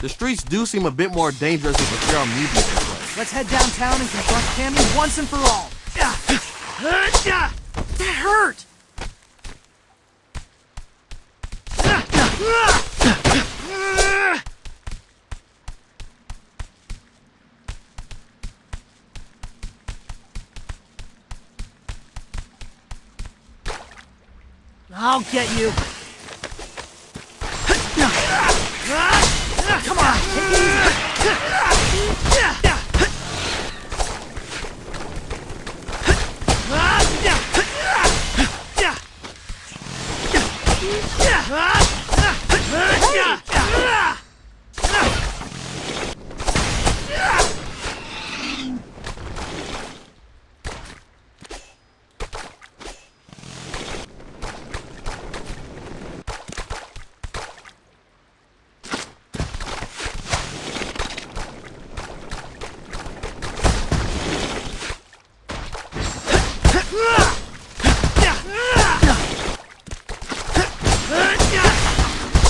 The streets do seem a bit more dangerous with the feral mutants in play. Let's head downtown and confront Cammy once and for all. That hurt! I'll get you. Come on, take it easy.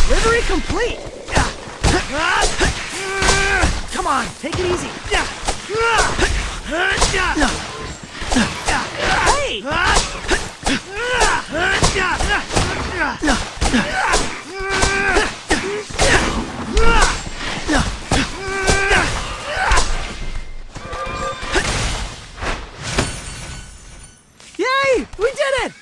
Delivery complete! Come on, take it easy! Yay! We did it!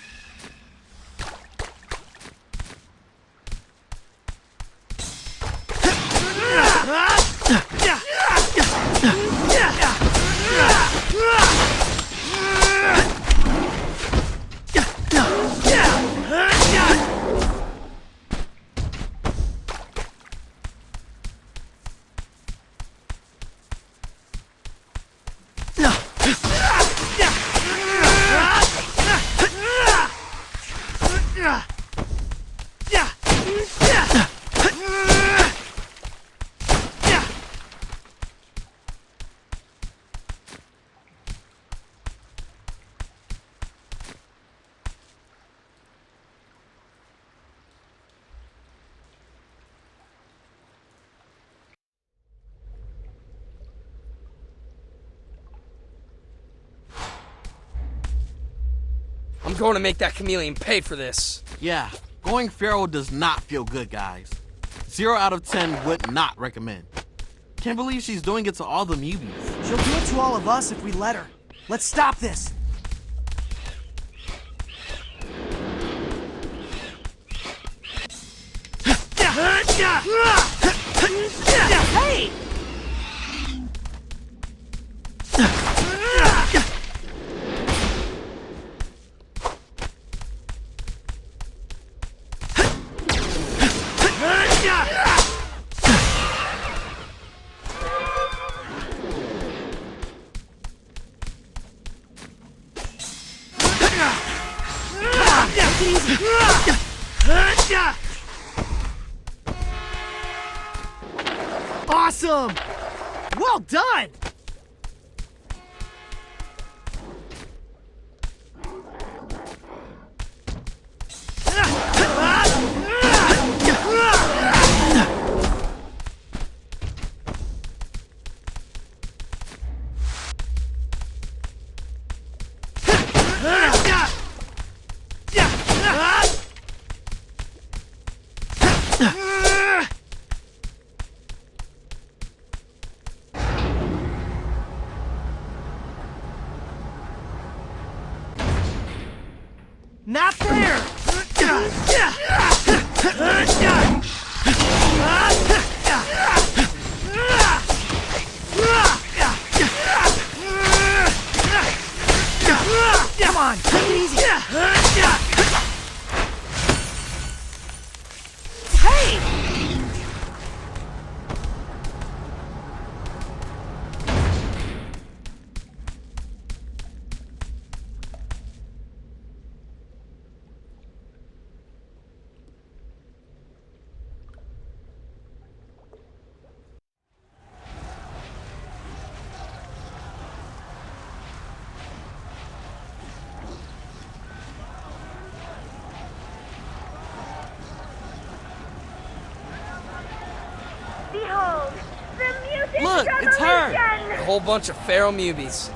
I'm going to make that chameleon pay for this. Yeah, going feral does not feel good, guys. 0 out of 10 would not recommend. Can't believe she's doing it to all the mutants. She'll do it to all of us if we let her. Let's stop this! Hey! Awesome! Well done! Behold, the Mutant Look, it's her. A Revolution! whole bunch of feral mubies.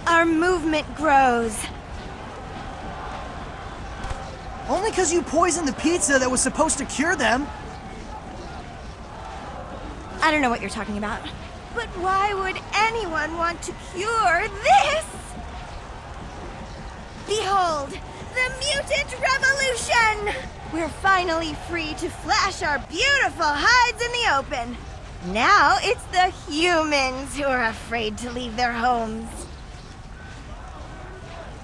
Our movement grows. Only because you poisoned the pizza that was supposed to cure them. I don't know what you're talking about. But why would anyone want to cure this? Behold, the Mutant Revolution! We're finally free to flash our beautiful hides in the open. Now it's the humans who are afraid to leave their homes.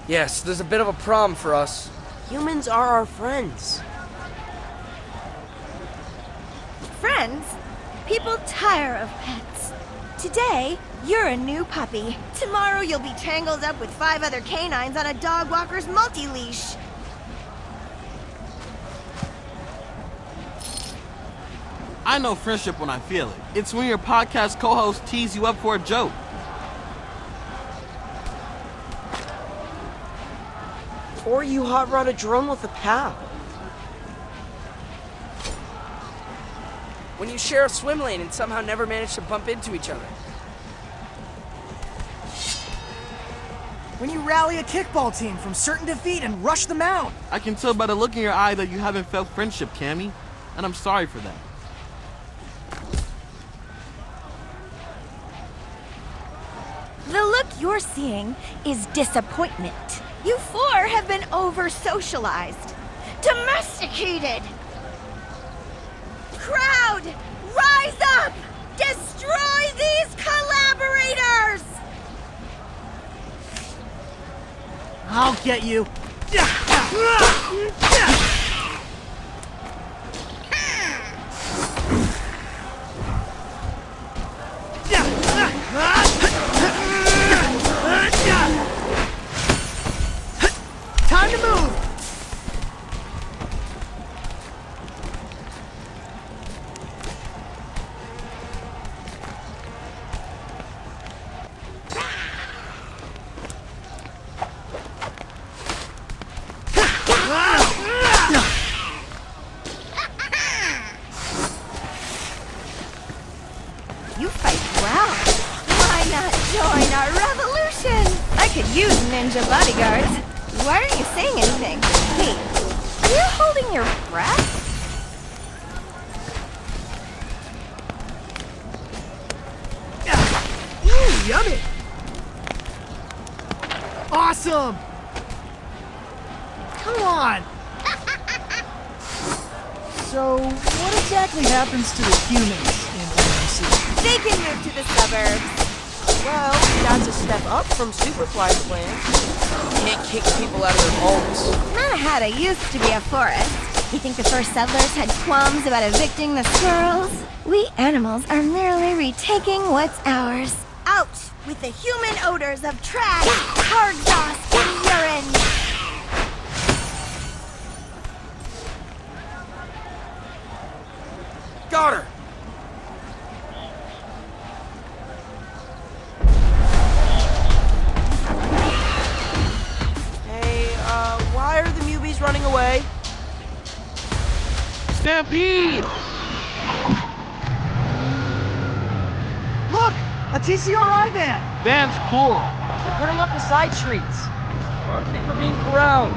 Yes, there's a bit of a problem for us. Humans are our friends. Friends, people tire of pets. Today, you're a new puppy. Tomorrow you'll be tangled up with 5 other canines on a dog walker's multi-leash. I know friendship when I feel it. It's when your podcast co-host tease you up for a joke. Or you hot rod a drone with a pal. When you share a swim lane and somehow never manage to bump into each other. When you rally a kickball team from certain defeat and rush them out. I can tell by the look in your eye that you haven't felt friendship, Cammy. And I'm sorry for that. The look you're seeing is disappointment. You 4 have been over-socialized, domesticated. Crowd, rise up! Destroy these collaborators! I'll get you. Time to move! You fight well. Why not join our revolution? I could use ninja bodyguards. Why aren't you saying anything? Wait, are you holding your breath? Ooh, yummy! Awesome! Come on! So, what exactly happens to the humans in OMC? They can move to the suburbs. Well, that's a step up from Superfly's plan. Can't kick people out of their homes. Manhattan used to be a forest. You think the first settlers had qualms about evicting the squirrels? We animals are merely retaking what's ours. Out with the human odors of trash, car exhaust, and urine! Got her! Hey, why are the Mubies running away? Stampede! Look! A TCRI van! Van's cool. They're putting up the side streets. I think we're being corralled.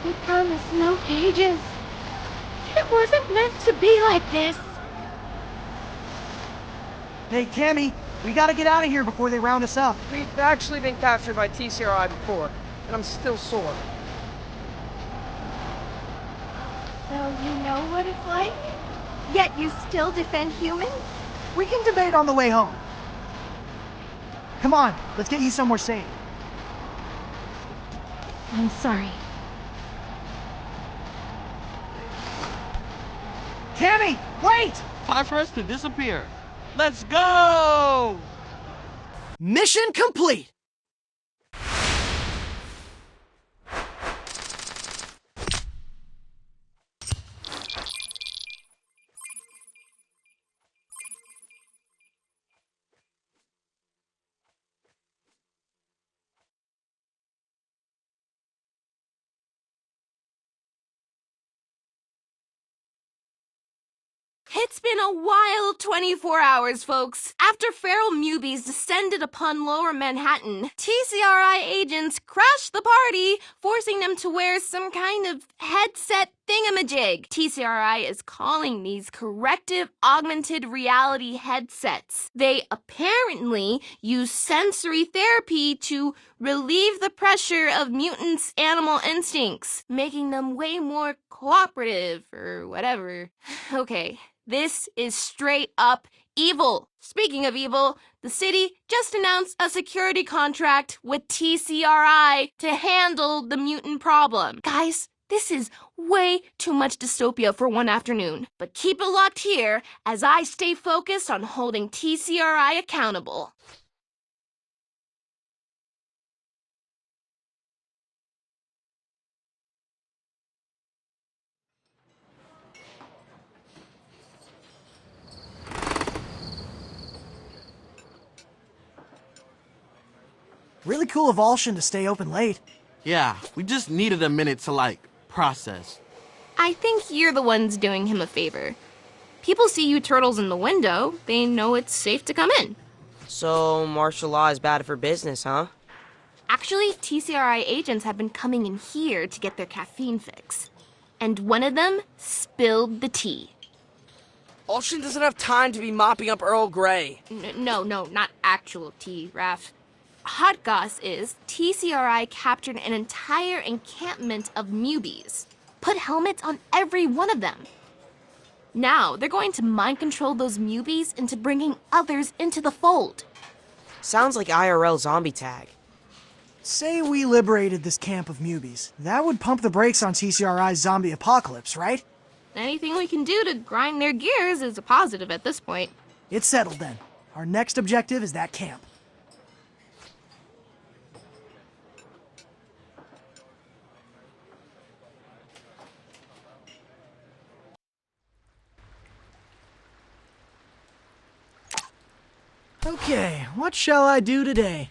We promised no cages. It wasn't meant to be like this. Hey, Cammy, we gotta get out of here before they round us up. We've actually been captured by TCRI before, and I'm still sore. So you know what it's like? Yet you still defend humans? We can debate on the way home. Come on, let's get you somewhere safe. I'm sorry. Cammy, wait! Time for us to disappear. Let's go! Mission complete! It's been a wild 24 hours, folks. After feral mubies descended upon Lower Manhattan, TCRI agents crashed the party, forcing them to wear some kind of headset thingamajig. TCRI is calling these corrective augmented reality headsets. They apparently use sensory therapy to relieve the pressure of mutants' animal instincts, making them way more cooperative or whatever. Okay. This is straight up evil. Speaking of evil, the city just announced a security contract with TCRI to handle the mutant problem. Guys, this is way too much dystopia for one afternoon. But keep it locked here as I stay focused on holding TCRI accountable. Really cool of Alshin to stay open late. Yeah, we just needed a minute to, process. I think you're the ones doing him a favor. People see you turtles in the window, they know it's safe to come in. So, martial law is bad for business, huh? Actually, TCRI agents have been coming in here to get their caffeine fix. And one of them spilled the tea. Alshin doesn't have time to be mopping up Earl Grey. No, not actual tea, Raph. Hot goss is TCRI captured an entire encampment of mubies. Put helmets on every one of them. Now, they're going to mind control those mubies into bringing others into the fold. Sounds like IRL zombie tag. Say we liberated this camp of mubies. That would pump the brakes on TCRI's zombie apocalypse, right? Anything we can do to grind their gears is a positive at this point. It's settled then. Our next objective is that camp. Okay, what shall I do today?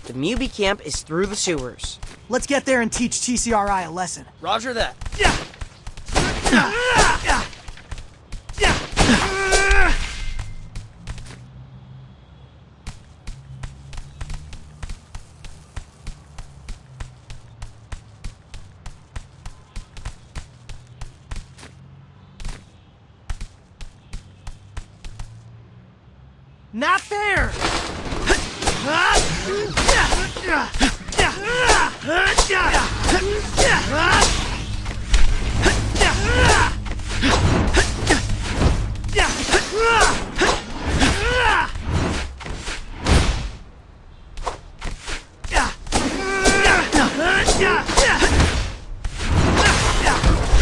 The Mubi camp is through the sewers. Let's get there and teach TCRI a lesson. Roger that. Not fair!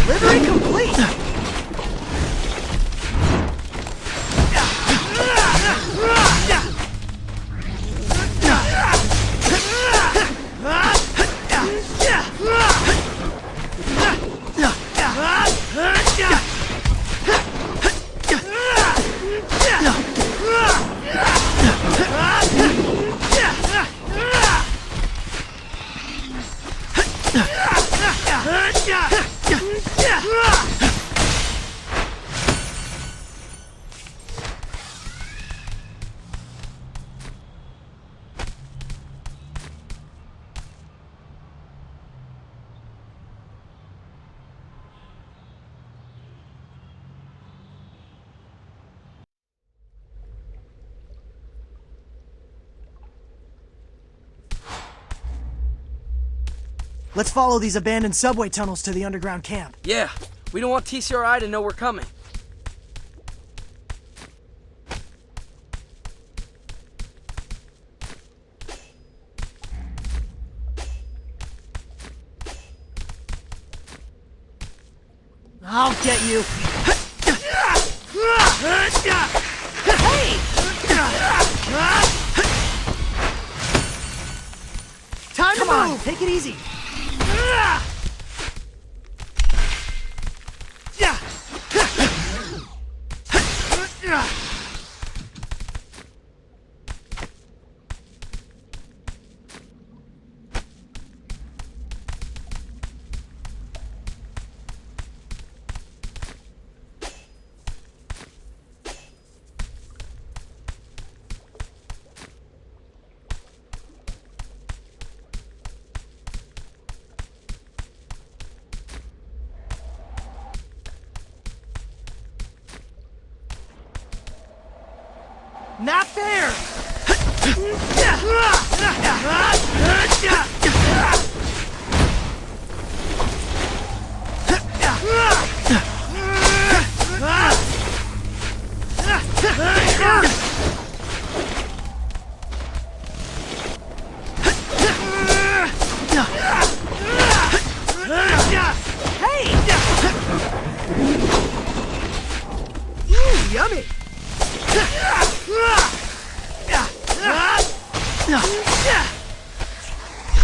Delivery complete! Let's follow these abandoned subway tunnels to the underground camp. Yeah, we don't want TCRI to know we're coming. I'll get you. Time to move. Take it easy. Not fair! Hey! Ooh, yummy!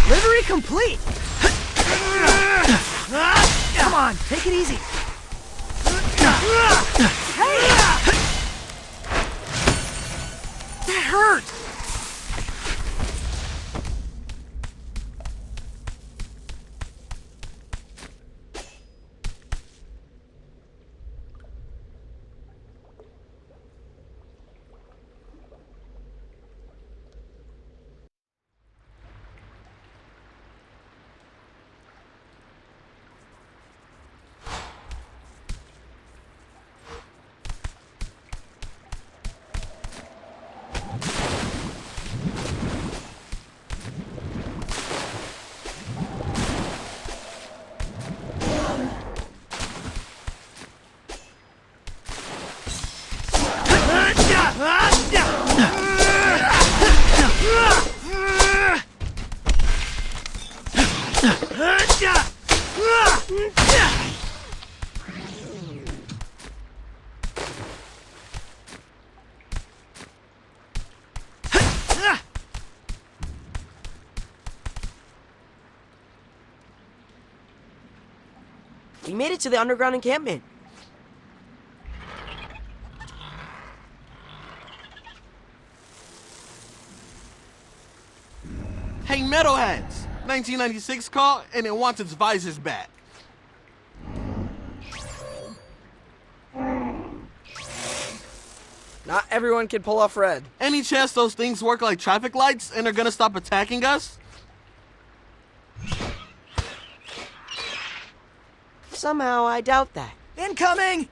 Delivery complete! Come on, take it easy. Hey! That hurt! We made it to the underground encampment. Hey, metalheads! 1996 call, and it wants its visors back. Not everyone can pull off red. Any chance those things work like traffic lights and are gonna stop attacking us? Somehow, I doubt that. Incoming!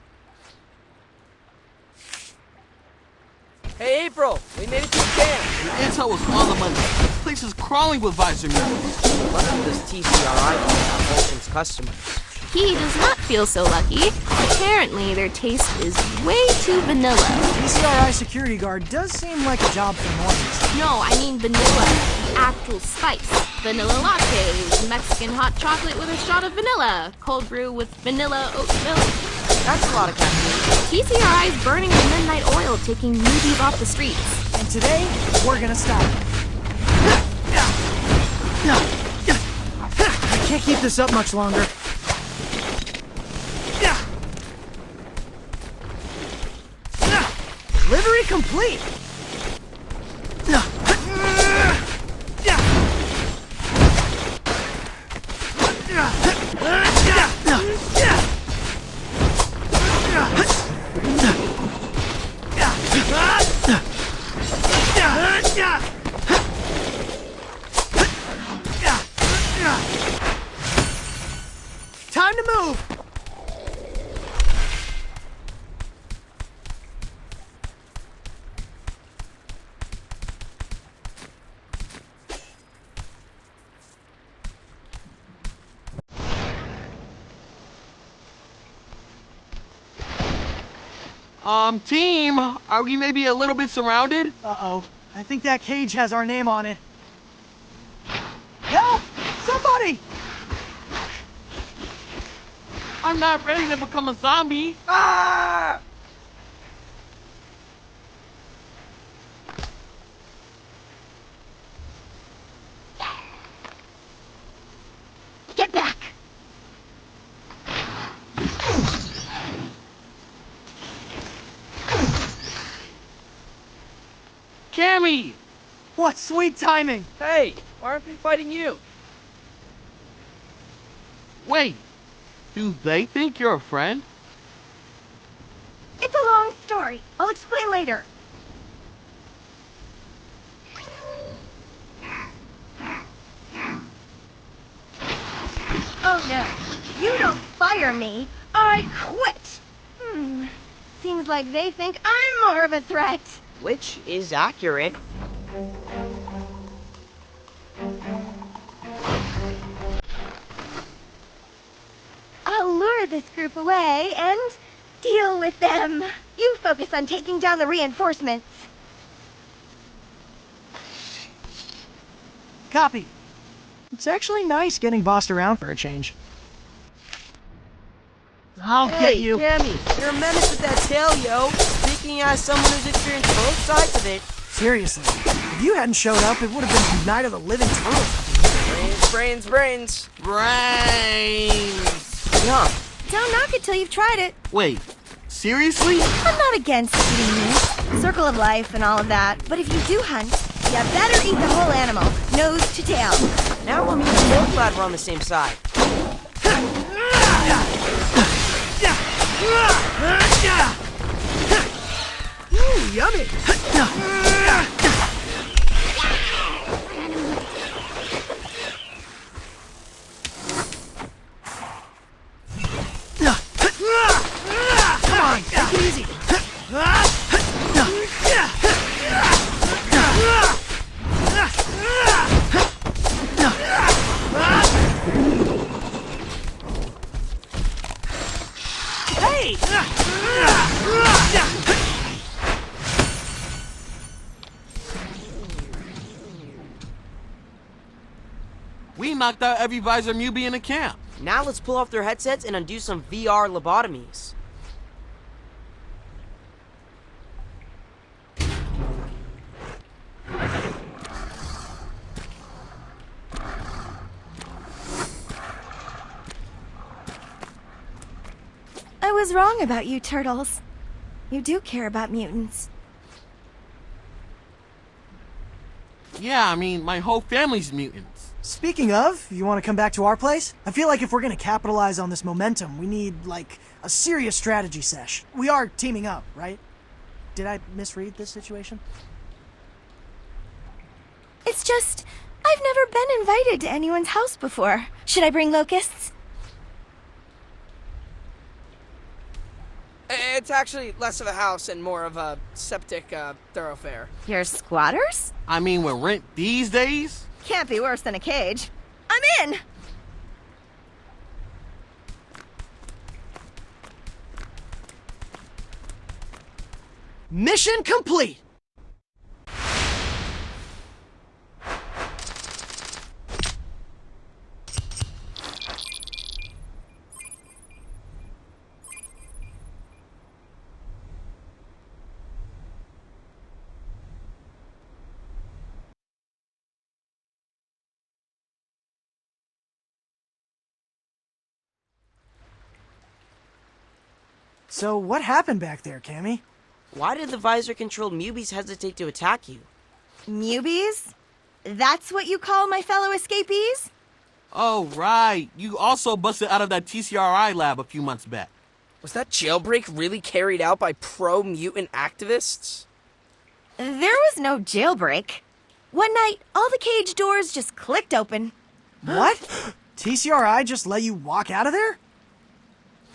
Hey, April, we made it to the camp. The intel was on the money. This place is crawling with visor mutants. Lucky this TCRI is Vulcan's customers. He does not feel so lucky. Apparently, their taste is way too vanilla. PCRI security guard does seem like a job for normies. No, I mean vanilla. The actual spice. Vanilla lattes, Mexican hot chocolate with a shot of vanilla, cold brew with vanilla oat milk. That's a lot of caffeine. TCRI's burning the midnight oil, taking newbies off the streets. And today, we're gonna stop it. I can't keep this up much longer. Delivery complete! to move! Team, are we maybe a little bit surrounded? Uh-oh. I think that cage has our name on it. Help! Somebody! I'm not ready to become a zombie. Ah! Get back! Cammy! What sweet timing! Hey, why aren't we fighting you? Wait, do they think you're a friend? It's a long story. I'll explain later. Oh no, you don't fire me. I quit. Seems like they think I'm more of a threat. Which is accurate. I'll lure this group away and deal with them. You focus on taking down the reinforcements. Copy. It's actually nice getting bossed around for a change. I'll get you. Cammy, you're a menace with that tail, yo. Speaking as someone who's experienced both sides of it. Seriously, if you hadn't showed up, it would have been Night of the Living Turtles. Brains. Brains! Yeah. Don't knock it till you've tried it. Wait, seriously? I'm not against eating meat, circle of life and all of that, but if you do hunt, you better eat the whole animal, nose to tail. Now I'm even more glad we're on the same side. Ooh, yummy! Come on, take it easy. Hey! We knocked out every visor newbie in the camp. Now let's pull off their headsets and undo some VR lobotomies. I was wrong about you, turtles. You do care about mutants. Yeah, I mean, my whole family's mutants. Speaking of, you want to come back to our place? I feel like if we're going to capitalize on this momentum, we need, like, a serious strategy sesh. We are teaming up, right? Did I misread this situation? It's just, I've never been invited to anyone's house before. Should I bring locusts? It's actually less of a house and more of a septic thoroughfare. You're squatters? I mean, with rent these days? Can't be worse than a cage. I'm in! Mission complete! So what happened back there, Cammy? Why did the visor-controlled mubies hesitate to attack you? Newbies? That's what you call my fellow escapees? Oh, right. You also busted out of that TCRI lab a few months back. Was that jailbreak really carried out by pro-mutant activists? There was no jailbreak. One night, all the cage doors just clicked open. What? TCRI just let you walk out of there?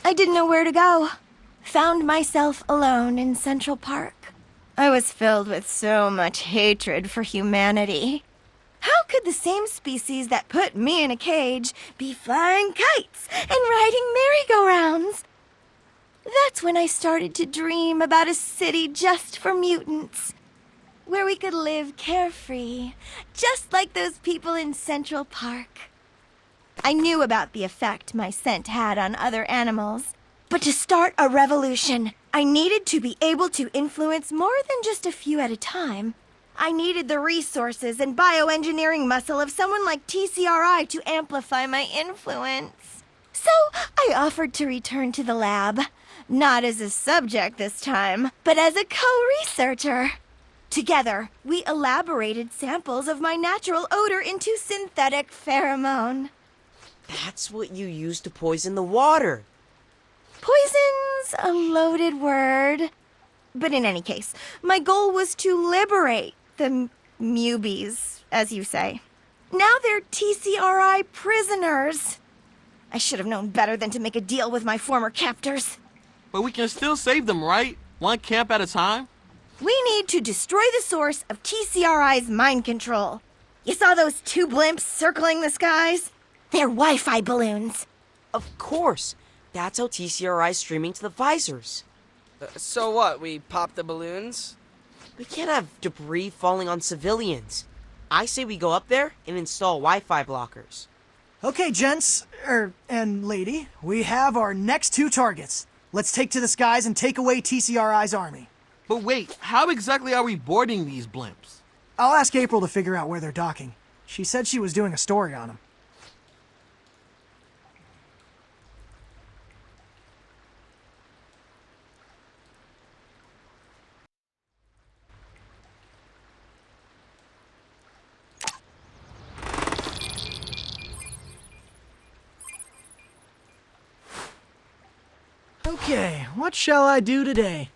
I didn't know where to go. Found myself alone in Central Park. I was filled with so much hatred for humanity. How could the same species that put me in a cage be flying kites and riding merry-go-rounds? That's when I started to dream about a city just for mutants, where we could live carefree, just like those people in Central Park. I knew about the effect my scent had on other animals, but to start a revolution, I needed to be able to influence more than just a few at a time. I needed the resources and bioengineering muscle of someone like TCRI to amplify my influence. So I offered to return to the lab, not as a subject this time, but as a co-researcher. Together, we elaborated samples of my natural odor into synthetic pheromone. That's what you use to poison the water. Poison's a loaded word. But in any case, my goal was to liberate the mubies, as you say. Now they're TCRI prisoners. I should have known better than to make a deal with my former captors. But we can still save them, right? One camp at a time? We need to destroy the source of TCRI's mind control. You saw those 2 blimps circling the skies? They're Wi-Fi balloons. Of course. That's how TCRI's streaming to the visors. So what, we pop the balloons? We can't have debris falling on civilians. I say we go up there and install Wi-Fi blockers. Okay, gents, and lady, we have our next 2 targets. Let's take to the skies and take away TCRI's army. But wait, how exactly are we boarding these blimps? I'll ask April to figure out where they're docking. She said she was doing a story on them. Okay, what shall I do today?